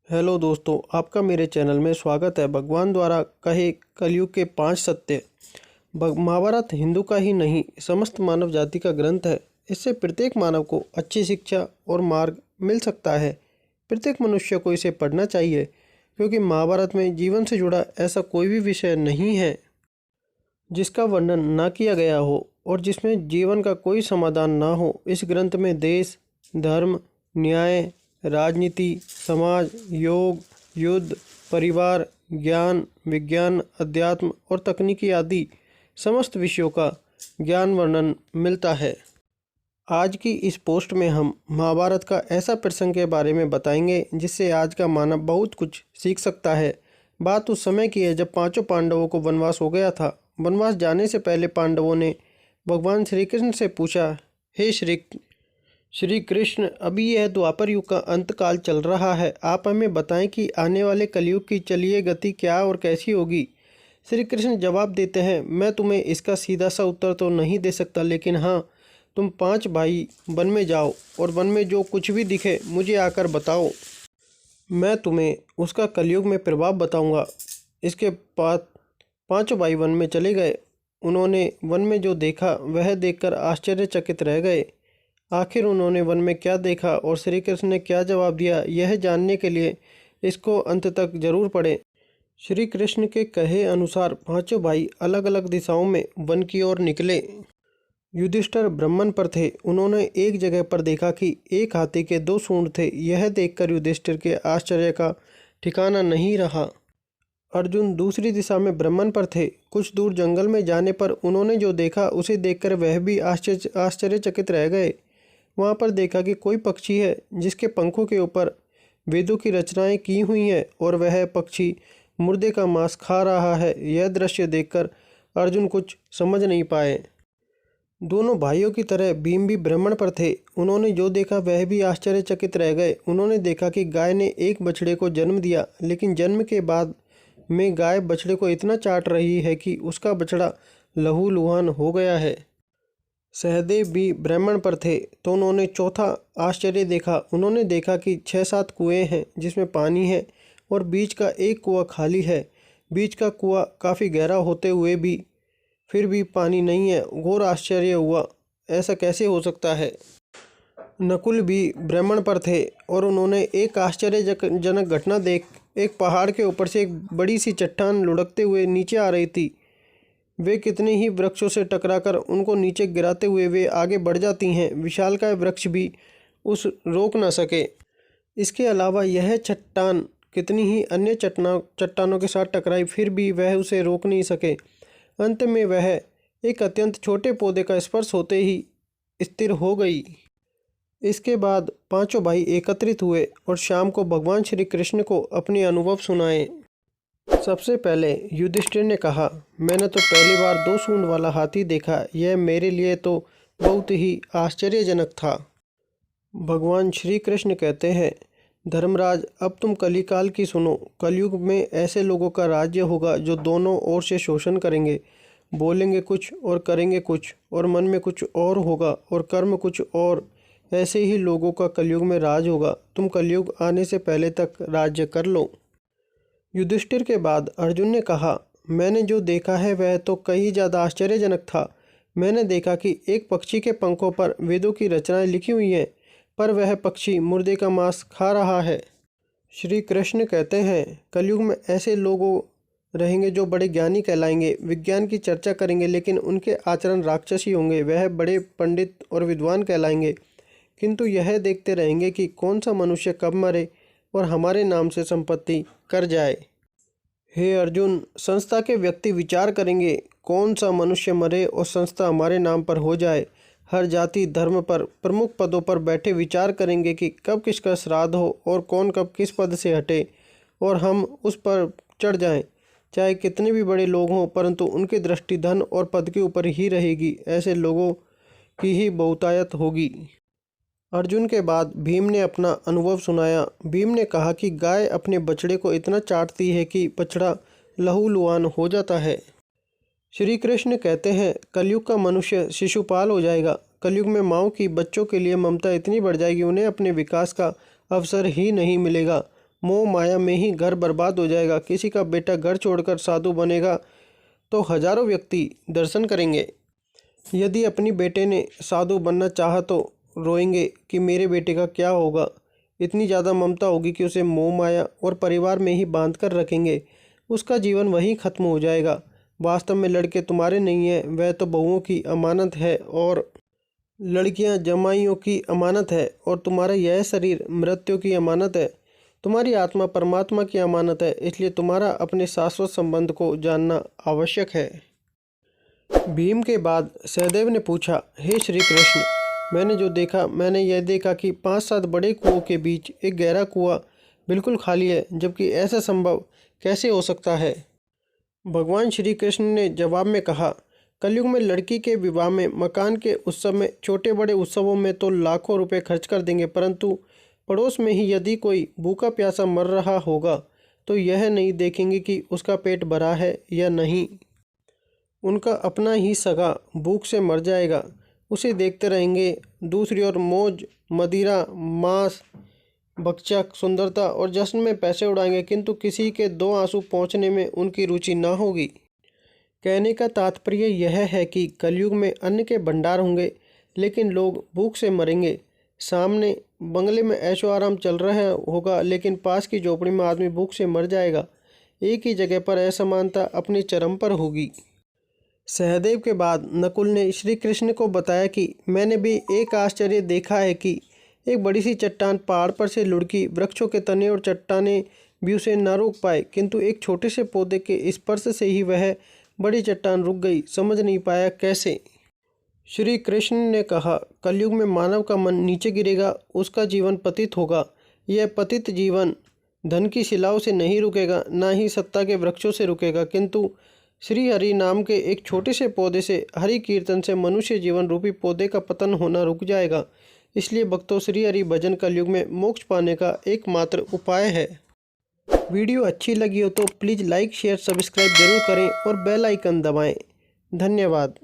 Hello दोस्तों, आपका मेरे चैनल में स्वागत है। भगवान द्वारा कहे कलयुग के 5 सत्य। महाभारत हिंदू का ही नहीं, समस्त मानव जाति का ग्रंथ है। इससे प्रत्येक मानव को अच्छी शिक्षा और मार्ग मिल सकता है। प्रत्येक मनुष्य को इसे पढ़ना चाहिए, क्योंकि महाभारत में जीवन से जुड़ा ऐसा कोई भी विषय नहीं है जिसका वर्णन ना किया गया हो और जिसमें जीवन का कोई समाधान ना हो। इस ग्रंथ में देश, धर्म, न्याय, राजनीति, समाज, योग, युद्ध, परिवार, ज्ञान, विज्ञान, अध्यात्म और तकनीकी आदि समस्त विषयों का ज्ञान वर्णन मिलता है। आज की इस पोस्ट में हम महाभारत का ऐसा प्रसंग के बारे में बताएंगे जिससे आज का मानव बहुत कुछ सीख सकता है। बात उस समय की है जब पांचों पांडवों को वनवास हो गया था। वनवास जाने से पहले पांडवों ने भगवान श्री कृष्ण से पूछा, हे श्री कृष्ण, अभी यह द्वापर युग का अंतकाल चल रहा है। आप हमें बताएं कि आने वाले कलयुग की चलिए गति क्या और कैसी होगी। श्री कृष्ण जवाब देते हैं, मैं तुम्हें इसका सीधा सा उत्तर तो नहीं दे सकता, लेकिन हाँ, तुम 5 भाई वन में जाओ और वन में जो कुछ भी दिखे मुझे आकर बताओ। मैं तुम्हें उसका कलयुग में प्रभाव बताऊंगा। इसके बाद 5 भाई वन में चले गए। उन्होंने वन में जो देखा वह देखकर आश्चर्यचकित रह गए। आखिर उन्होंने वन में क्या देखा और श्री कृष्ण ने क्या जवाब दिया, यह जानने के लिए इसको अंत तक जरूर पढ़ें। श्री कृष्ण के कहे अनुसार 5 भाई अलग अलग दिशाओं में वन की ओर निकले। युधिष्ठिर ब्राह्मण पर थे। उन्होंने एक जगह पर देखा कि एक हाथी के 2 सूंड थे। यह देखकर युधिष्ठिर के आश्चर्य का ठिकाना नहीं रहा। अर्जुन दूसरी दिशा में ब्राह्मण पर थे। कुछ दूर जंगल में जाने पर उन्होंने जो देखा उसे देखकर वह भी आश्चर्यचकित रह गए। वहाँ पर देखा कि कोई पक्षी है जिसके पंखों के ऊपर वेदों की रचनाएं की हुई हैं और वह पक्षी मुर्दे का मांस खा रहा है। यह दृश्य देखकर अर्जुन कुछ समझ नहीं पाए। दोनों भाइयों की तरह भीम भी ब्राह्मण पर थे। उन्होंने जो देखा वह भी आश्चर्यचकित रह गए। उन्होंने देखा कि गाय ने एक बछड़े को जन्म दिया, लेकिन जन्म के बाद में गाय बछड़े को इतना चाट रही है कि उसका बछड़ा लहूलुहान हो गया है। सहदेव भी ब्राह्मण पर थे, तो उन्होंने चौथा आश्चर्य देखा। उन्होंने देखा कि 6-7 कुएं हैं जिसमें पानी है और बीच का एक कुआं खाली है। बीच का कुआं काफ़ी गहरा होते हुए भी फिर भी पानी नहीं है। घोर आश्चर्य हुआ, ऐसा कैसे हो सकता है। नकुल भी ब्राह्मण पर थे और उन्होंने एक आश्चर्यजनक घटना देख एक पहाड़ के ऊपर से एक बड़ी सी चट्टान लुढ़कते हुए नीचे आ रही थी। वे कितने ही वृक्षों से टकराकर उनको नीचे गिराते हुए वे आगे बढ़ जाती हैं। विशालकाय वृक्ष भी उस रोक न सके। इसके अलावा यह चट्टान कितनी ही अन्य चट्टानों के साथ टकराई, फिर भी वह उसे रोक नहीं सके। अंत में वह एक अत्यंत छोटे पौधे का स्पर्श होते ही स्थिर हो गई। इसके बाद 5 भाई एकत्रित हुए और शाम को भगवान श्री कृष्ण को अपने अनुभव सुनाए। सबसे पहले युधिष्ठिर ने कहा, मैंने तो पहली बार 2 सूंड वाला हाथी देखा। यह मेरे लिए तो बहुत ही आश्चर्यजनक था। भगवान श्री कृष्ण कहते हैं, धर्मराज, अब तुम कलिकाल की सुनो। कलयुग में ऐसे लोगों का राज्य होगा जो दोनों ओर से शोषण करेंगे। बोलेंगे कुछ और करेंगे कुछ, और मन में कुछ और होगा और कर्म कुछ और। ऐसे ही लोगों का कलयुग में राज होगा। तुम कलयुग आने से पहले तक राज्य कर लो। युधिष्ठिर के बाद अर्जुन ने कहा, मैंने जो देखा है वह तो कहीं ज़्यादा आश्चर्यजनक था। मैंने देखा कि एक पक्षी के पंखों पर वेदों की रचनाएं लिखी हुई हैं, पर वह पक्षी मुर्दे का मांस खा रहा है। श्री कृष्ण कहते हैं, कलयुग में ऐसे लोग रहेंगे जो बड़े ज्ञानी कहलाएंगे, विज्ञान की चर्चा करेंगे, लेकिन उनके आचरण राक्षसी होंगे। वह बड़े पंडित और विद्वान कहलाएंगे, किंतु यह देखते रहेंगे कि कौन सा मनुष्य कब मरे और हमारे नाम से संपत्ति कर जाए। हे अर्जुन, संस्था के व्यक्ति विचार करेंगे कौन सा मनुष्य मरे और संस्था हमारे नाम पर हो जाए। हर जाति धर्म पर प्रमुख पदों पर बैठे विचार करेंगे कि कब किसका श्राद्ध हो और कौन कब किस पद से हटे और हम उस पर चढ़ जाएं। चाहे कितने भी बड़े लोग हों, परंतु उनकी दृष्टि धन और पद के ऊपर ही रहेगी। ऐसे लोगों की ही बहुतायत होगी। अर्जुन के बाद भीम ने अपना अनुभव सुनाया। भीम ने कहा कि गाय अपने बछड़े को इतना चाटती है कि बछड़ा लहूलुहान हो जाता है। श्री कृष्ण कहते हैं, कलयुग का मनुष्य शिशुपाल हो जाएगा। कलयुग में माँओं की बच्चों के लिए ममता इतनी बढ़ जाएगी, उन्हें अपने विकास का अवसर ही नहीं मिलेगा। मोह माया में ही घर बर्बाद हो जाएगा। किसी का बेटा घर छोड़कर साधु बनेगा तो हजारों व्यक्ति दर्शन करेंगे। यदि अपनी बेटे ने साधु बनना चाहा तो रोएंगे कि मेरे बेटे का क्या होगा। इतनी ज़्यादा ममता होगी कि उसे मोह माया और परिवार में ही बांध कर रखेंगे। उसका जीवन वहीं खत्म हो जाएगा। वास्तव में लड़के तुम्हारे नहीं हैं, वह तो बहुओं की अमानत है और लड़कियां जमाइयों की अमानत है, और तुम्हारा यह शरीर मृत्यु की अमानत है। तुम्हारी आत्मा परमात्मा की अमानत है, इसलिए तुम्हारा अपने शाश्वत संबंध को जानना आवश्यक है। भीम के बाद सहदेव ने पूछा, हे श्री कृष्ण, मैंने जो देखा, मैंने यह देखा कि 5-7 बड़े कुओं के बीच एक गहरा कुआं बिल्कुल खाली है, जबकि ऐसा संभव कैसे हो सकता है। भगवान श्री कृष्ण ने जवाब में कहा, कलयुग में लड़की के विवाह में, मकान के उत्सव में, छोटे बड़े उत्सवों में तो लाखों रुपए खर्च कर देंगे, परंतु पड़ोस में ही यदि कोई भूखा प्यासा मर रहा होगा तो यह नहीं देखेंगे कि उसका पेट भरा है या नहीं। उनका अपना ही सगा भूख से मर जाएगा, उसे देखते रहेंगे। दूसरी ओर मौज मदिरा, मांस, भक्षक, सुंदरता और जश्न में पैसे उड़ाएंगे, किंतु किसी के 2 आंसू पहुँचने में उनकी रुचि ना होगी। कहने का तात्पर्य यह है कि कलयुग में अन्न के भंडार होंगे, लेकिन लोग भूख से मरेंगे। सामने बंगले में ऐशो आराम चल रहा होगा, लेकिन पास की झोपड़ी में आदमी भूख से मर जाएगा। एक ही जगह पर असमानता अपनी चरम पर होगी। सहदेव के बाद नकुल ने श्री कृष्ण को बताया कि मैंने भी एक आश्चर्य देखा है कि एक बड़ी सी चट्टान पहाड़ पर से लुढ़की। वृक्षों के तने और चट्टानें भी उसे न रोक पाए, किंतु एक छोटे से पौधे के स्पर्श से ही वह बड़ी चट्टान रुक गई। समझ नहीं पाया कैसे। श्री कृष्ण ने कहा, कलयुग में मानव का मन नीचे गिरेगा, उसका जीवन पतित होगा। यह पतित जीवन धन की शिलाओं से नहीं रुकेगा, ना ही सत्ता के वृक्षों से रुकेगा, किंतु श्री हरि नाम के एक छोटे से पौधे से, हरि कीर्तन से मनुष्य जीवन रूपी पौधे का पतन होना रुक जाएगा। इसलिए भक्तों, श्री हरि भजन कलयुग में मोक्ष पाने का एकमात्र उपाय है। वीडियो अच्छी लगी हो तो प्लीज़ लाइक शेयर सब्सक्राइब जरूर करें और बेल आइकन दबाएं। धन्यवाद।